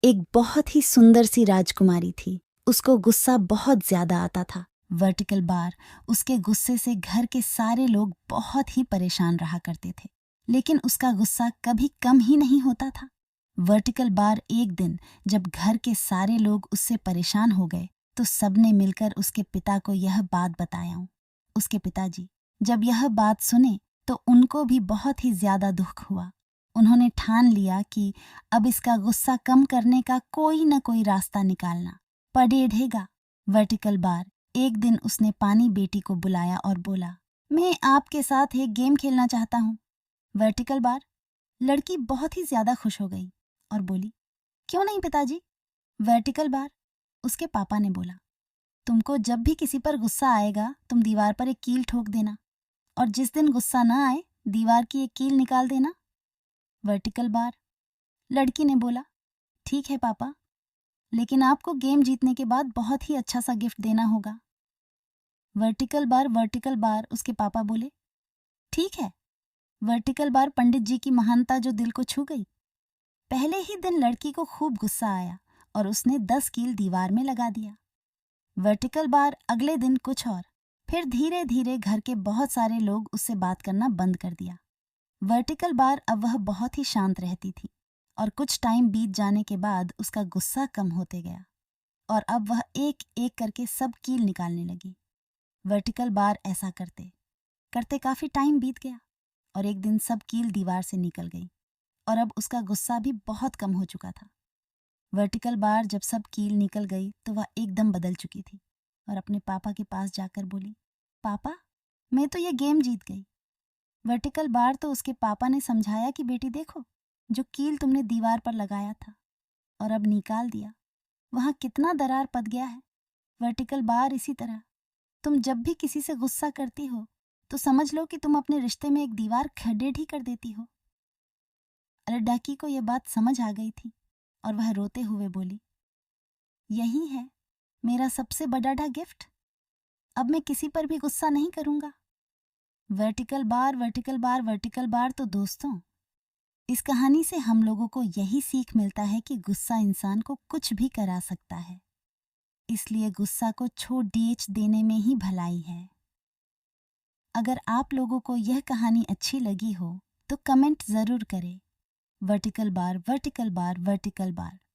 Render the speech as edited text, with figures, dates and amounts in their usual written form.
एक बहुत ही सुंदर सी राजकुमारी थी। उसको गुस्सा बहुत ज्यादा आता था। वर्टिकल बार उसके गुस्से से घर के सारे लोग बहुत ही परेशान रहा करते थे, लेकिन उसका गुस्सा कभी कम ही नहीं होता था। वर्टिकल बार एक दिन जब घर के सारे लोग उससे परेशान हो गए तो सबने मिलकर उसके पिता को यह बात बताया। उसके पिताजी जब यह बात सुने तो उनको भी बहुत ही ज्यादा दुख हुआ। उन्होंने ठान लिया कि अब इसका गुस्सा कम करने का कोई न कोई रास्ता निकालना पड़ेगा। वर्टिकल बार एक दिन उसने पानी बेटी को बुलाया और बोला, मैं आपके साथ एक गेम खेलना चाहता हूँ। वर्टिकल बार लड़की बहुत ही ज्यादा खुश हो गई और बोली, क्यों नहीं पिताजी। वर्टिकल बार उसके पापा ने बोला, तुमको जब भी किसी पर गुस्सा आएगा तुम दीवार पर एक कील ठोक देना, और जिस दिन गुस्सा ना आए दीवार की एक कील निकाल देना। वर्टिकल बार लड़की ने बोला, ठीक है पापा, लेकिन आपको गेम जीतने के बाद बहुत ही अच्छा सा गिफ्ट देना होगा। वर्टिकल बार उसके पापा बोले, ठीक है। वर्टिकल बार पंडित जी की महानता जो दिल को छू गई। पहले ही दिन लड़की को खूब गुस्सा आया और उसने 10 कील दीवार में लगा दिया। वर्टिकल बार अगले दिन कुछ और, फिर धीरे धीरे घर के बहुत सारे लोग उससे बात करना बंद कर दिया। वर्टिकल बार अब वह बहुत ही शांत रहती थी और कुछ टाइम बीत जाने के बाद उसका गुस्सा कम होते गया और अब वह एक एक करके सब कील निकालने लगी। वर्टिकल बार ऐसा करते करते काफी टाइम बीत गया और एक दिन सब कील दीवार से निकल गई और अब उसका गुस्सा भी बहुत कम हो चुका था। वर्टिकल बार जब सब कील निकल गई तो वह एकदम बदल चुकी थी और अपने पापा के पास जाकर बोली, पापा, मैं तो ये गेम जीत गई। वर्टिकल बार तो उसके पापा ने समझाया कि बेटी देखो, जो कील तुमने दीवार पर लगाया था और अब निकाल दिया, वहां कितना दरार पड़ गया है। वर्टिकल बार इसी तरह तुम जब भी किसी से गुस्सा करती हो तो समझ लो कि तुम अपने रिश्ते में एक दीवार खड़े ही कर देती हो। अलडाकी को यह बात समझ आ गई थी और वह रोते हुए बोली, यही है मेरा सबसे बड़ा गिफ्ट, अब मैं किसी पर भी गुस्सा नहीं करूंगा। वर्टिकल बार तो दोस्तों, इस कहानी से हम लोगों को यही सीख मिलता है कि गुस्सा इंसान को कुछ भी करा सकता है, इसलिए गुस्सा को छोड़ देने में ही भलाई है। अगर आप लोगों को यह कहानी अच्छी लगी हो तो कमेंट जरूर करें। Vertical bar.